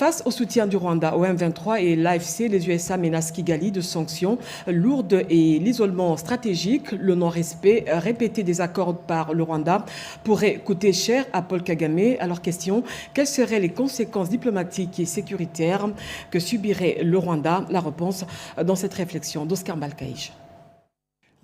Face au soutien du Rwanda au M23 et l'AFC, les USA menacent Kigali de sanctions lourdes et l'isolement stratégique, le non-respect répété des accords par le Rwanda pourrait coûter cher à Paul Kagame. Alors question, quelles seraient les conséquences diplomatiques et sécuritaires que subirait le Rwanda? La réponse dans cette réflexion d'Oscar Malkaïch.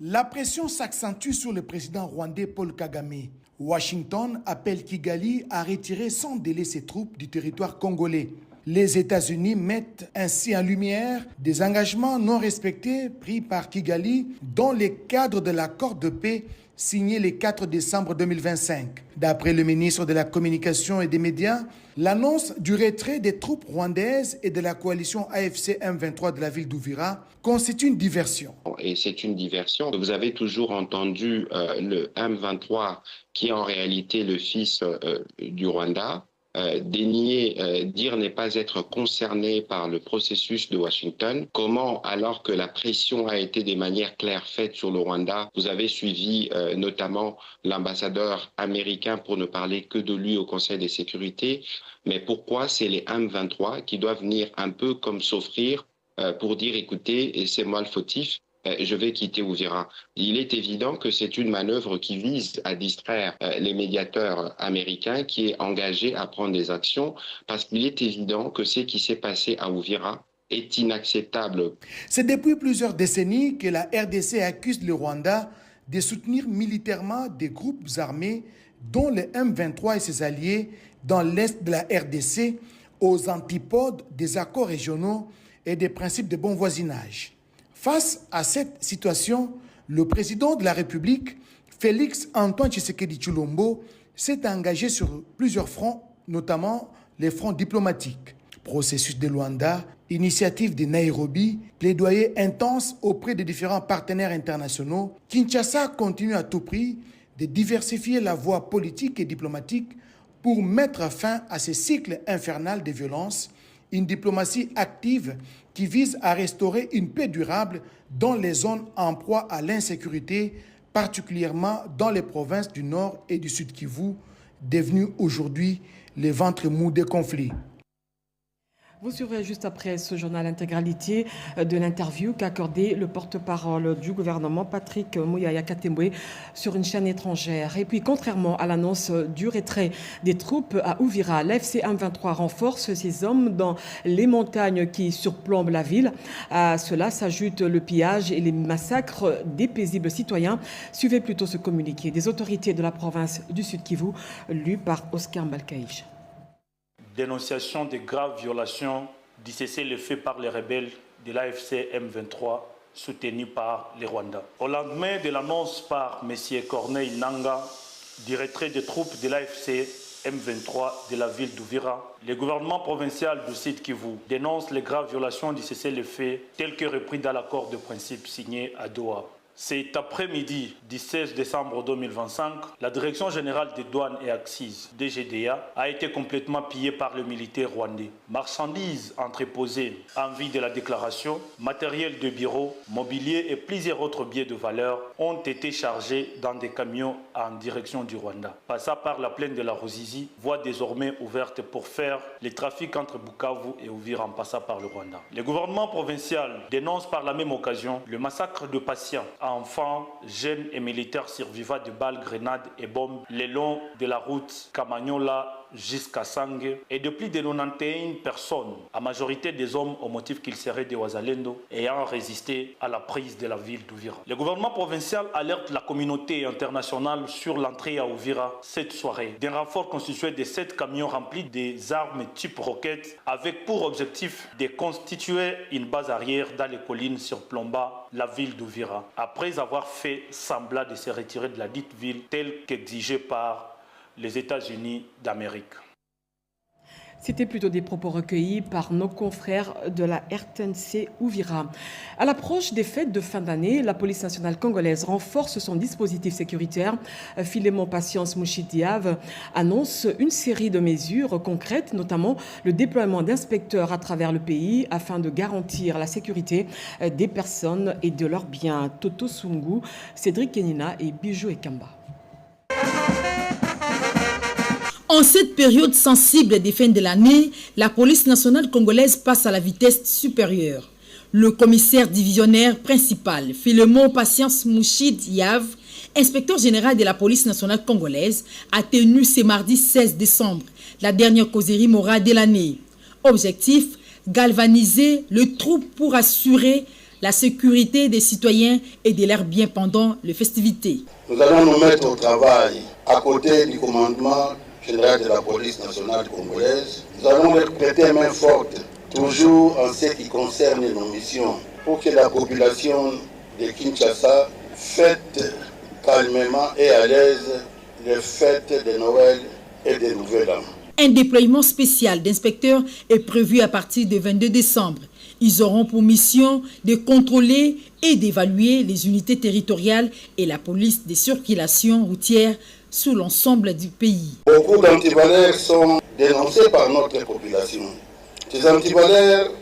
La pression s'accentue sur le président rwandais Paul Kagame. Washington appelle Kigali à retirer sans délai ses troupes du territoire congolais. Les États-Unis mettent ainsi en lumière des engagements non respectés pris par Kigali dans le cadre de l'accord de paix signé le 4 décembre 2025. D'après le ministre de la Communication et des Médias, l'annonce du retrait des troupes rwandaises et de la coalition AFC M23 de la ville d'Uvira constitue une diversion. Et c'est une diversion. Vous avez toujours entendu le M23, qui est en réalité le fils du Rwanda, dénier, dire ne pas être concerné par le processus de Washington. Comment, alors que la pression a été de manière claire faite sur le Rwanda, vous avez suivi notamment l'ambassadeur américain pour ne parler que de lui au Conseil de sécurité, mais pourquoi c'est les M23 qui doivent venir un peu comme s'offrir pour dire écoutez, c'est moi le fautif, je vais quitter Uvira. Il est évident que c'est une manœuvre qui vise à distraire les médiateurs américains, qui est engagé à prendre des actions, parce qu'il est évident que ce qui s'est passé à Uvira est inacceptable. C'est depuis plusieurs décennies que la RDC accuse le Rwanda de soutenir militairement des groupes armés, dont le M23 et ses alliés, dans l'est de la RDC, aux antipodes des accords régionaux et des principes de bon voisinage. Face à cette situation, le président de la République, Félix Antoine Tshisekedi Tshilombo, s'est engagé sur plusieurs fronts, notamment les fronts diplomatiques. Processus de Luanda, initiative de Nairobi, plaidoyer intense auprès des différents partenaires internationaux. Kinshasa continue à tout prix de diversifier la voie politique et diplomatique pour mettre fin à ce cycle infernal de violence, une diplomatie active qui vise à restaurer une paix durable dans les zones en proie à l'insécurité, particulièrement dans les provinces du Nord et du Sud Kivu, devenues aujourd'hui les ventres mous des conflits. Vous suivrez juste après ce journal l'intégralité de l'interview qu'a accordé le porte-parole du gouvernement, Patrick Muyaya Katembwe, sur une chaîne étrangère. Et puis, contrairement à l'annonce du retrait des troupes à Uvira, l'AFC M23 renforce ses hommes dans les montagnes qui surplombent la ville. À cela s'ajoutent le pillage et les massacres des paisibles citoyens. Suivez plutôt ce communiqué des autorités de la province du Sud Kivu, lu par Oscar Malkaïch. Dénonciation des graves violations du cessez-le-feu par les rebelles de l'AFC M23 soutenus par les Rwandais. Au lendemain de l'annonce par M. Corneille Nangaa du retrait des troupes de l'AFC M23 de la ville d'Uvira, le gouvernement provincial du Sud Kivu dénonce les graves violations du cessez-le-feu telles que repris dans l'accord de principe signé à Doha. Cet après-midi du 16 décembre 2025, la Direction générale des douanes et accises, DGDA, a été complètement pillée par le militaire rwandais. Marchandises entreposées en vue de la déclaration, matériel de bureau, mobilier et plusieurs autres biens de valeur ont été chargés dans des camions en direction du Rwanda. Passant par la plaine de la Ruzizi, voie désormais ouverte pour faire le trafic entre Bukavu et Uvira en passant par le Rwanda. Le gouvernement provincial dénonce par la même occasion le massacre de patients, enfants, jeunes et militaires survivants de balles, grenades et bombes le long de la route Kamanyola jusqu'à Sangue et de plus de 91 personnes, à majorité des hommes au motif qu'ils seraient des Wazalendo ayant résisté à la prise de la ville d'Uvira. Le gouvernement provincial alerte la communauté internationale sur l'entrée à Uvira cette soirée d'un renfort constitué de 7 camions remplis des armes type roquettes avec pour objectif de constituer une base arrière dans les collines surplombant la ville d'Uvira après avoir fait semblant de se retirer de la dite ville telle qu'exigée par les États-Unis d'Amérique. C'était plutôt des propos recueillis par nos confrères de la RTNC Uvira. À l'approche des fêtes de fin d'année, la police nationale congolaise renforce son dispositif sécuritaire. Philémon Patience Mouchidiave annonce une série de mesures concrètes, notamment le déploiement d'inspecteurs à travers le pays afin de garantir la sécurité des personnes et de leurs biens. Toto Sungu, Cédric Kenina et Bijou Ekamba. En cette période sensible des fins de l'année, la police nationale congolaise passe à la vitesse supérieure. Le commissaire divisionnaire principal, Philemon Patience Mouchid Yav, inspecteur général de la police nationale congolaise, a tenu ce mardi 16 décembre la dernière causerie morale de l'année. Objectif, galvaniser le troupe pour assurer la sécurité des citoyens et de leurs biens pendant les festivités. Nous allons nous mettre au travail à côté du commandement général de la police nationale congolaise. Nous allons leur prêter main forte, toujours en ce qui concerne nos missions, pour que la population de Kinshasa fête calmement et à l'aise les fêtes de Noël et de Nouvel An. Un déploiement spécial d'inspecteurs est prévu à partir du 22 décembre. Ils auront pour mission de contrôler et d'évaluer les unités territoriales et la police des circulations routières sur l'ensemble du pays. Beaucoup d'antivaleurs sont dénoncés par notre population. Ces antivaleurs,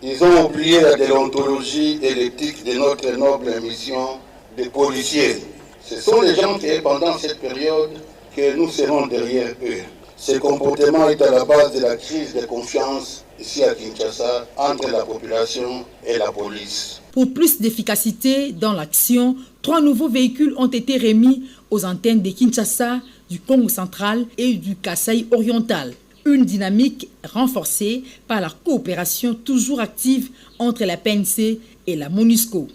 ils ont oublié la déontologie et l'éthique de notre noble mission de policiers. Ce sont les gens qui, pendant cette période, que nous serons derrière eux. Ce comportement est à la base de la crise de confiance ici à Kinshasa entre la population et la police. Pour plus d'efficacité dans l'action, 3 nouveaux véhicules ont été remis aux antennes de Kinshasa, du Congo central et du Kasaï oriental. Une dynamique renforcée par la coopération toujours active entre la PNC et la MONUSCO.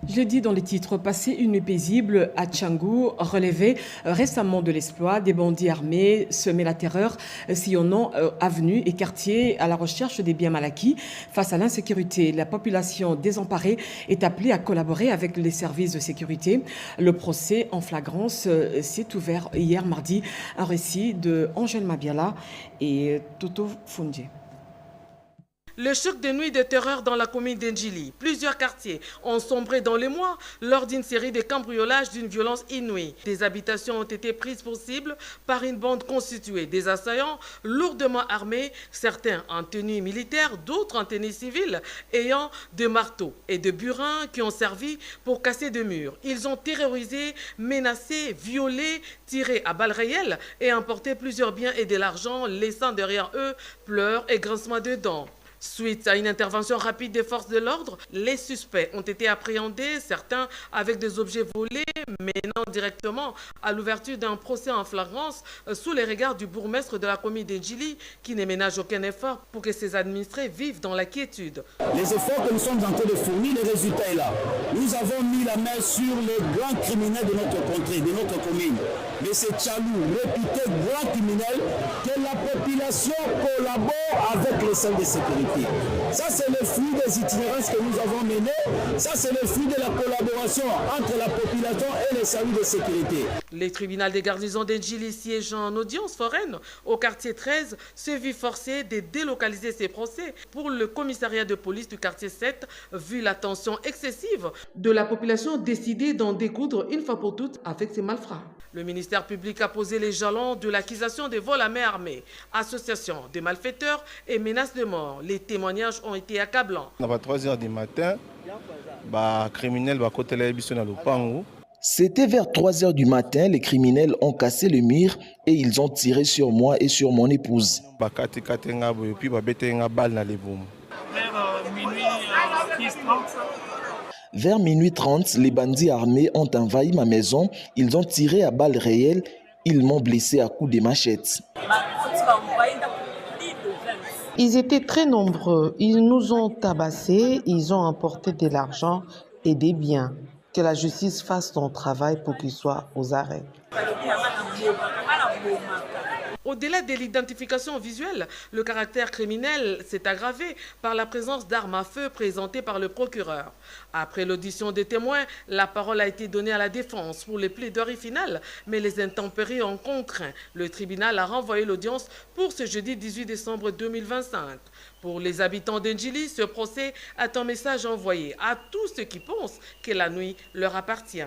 Je l'ai dit dans les titres, passer une nuit paisible à Tchangou, relevé récemment de l'exploit des bandits armés, semer la terreur, sillonnant avenues et quartiers à la recherche des biens mal acquis. Face à l'insécurité, la population désemparée est appelée à collaborer avec les services de sécurité. Le procès en flagrance s'est ouvert hier mardi. Un récit de Angèle Mabiala et Toto Fundier. Le choc de nuit de terreur dans la commune d'Endjili. Plusieurs quartiers ont sombré dans les mois lors d'une série de cambriolages d'une violence inouïe. Des habitations ont été prises pour cible par une bande constituée. Des assaillants lourdement armés, certains en tenue militaire, d'autres en tenue civile, ayant de marteaux et de burins qui ont servi pour casser des murs. Ils ont terrorisé, menacé, violé, tiré à balles réelles et emporté plusieurs biens et de l'argent, laissant derrière eux pleurs et grincements de dents. Suite à une intervention rapide des forces de l'ordre, les suspects ont été appréhendés, certains avec des objets volés, menant directement à l'ouverture d'un procès en flagrance sous les regards du bourgmestre de la commune d'Endjili, qui ne ménage aucun effort pour que ses administrés vivent dans la quiétude. Les efforts que nous sommes en train de fournir, le résultat est là. Nous avons mis la main sur les grands criminels de notre contrée, de notre commune. Mais c'est Tchalou, réputé grand criminel, que la population collabore avec les services de sécurité. Ça, c'est le fruit des itinérances que nous avons menées. Ça, c'est le fruit de la collaboration entre la population et les services de sécurité. Les tribunaux des garnisons d'Endjili siégeant en audience foraine au quartier 13 se vit forcé de délocaliser ses procès pour le commissariat de police du quartier 7, vu la tension excessive de la population décidée d'en découdre une fois pour toutes avec ces malfrats. Le ministère public a posé les jalons de l'accusation de vol à main armée, association de malfaiteurs et menaces de mort. Les témoignages ont été accablants. À 3 h du matin, criminels C'était vers 3 h du matin, les criminels ont cassé le mur et ils ont tiré sur moi et sur mon épouse. Vers minuit 30, les bandits armés ont envahi ma maison. Ils ont tiré à balles réelles. Ils m'ont blessé à coups de machettes. Ils étaient très nombreux. Ils nous ont tabassés. Ils ont emporté de l'argent et des biens. Que la justice fasse son travail pour qu'ils soient aux arrêts. Au-delà de l'identification visuelle, le caractère criminel s'est aggravé par la présence d'armes à feu présentées par le procureur. Après l'audition des témoins, la parole a été donnée à la défense pour les plaidoiries finales, mais les intempéries ont contraint le tribunal à renvoyer l'audience pour ce jeudi 18 décembre 2025. Pour les habitants d'Endjili, ce procès est un message envoyé à tous ceux qui pensent que la nuit leur appartient.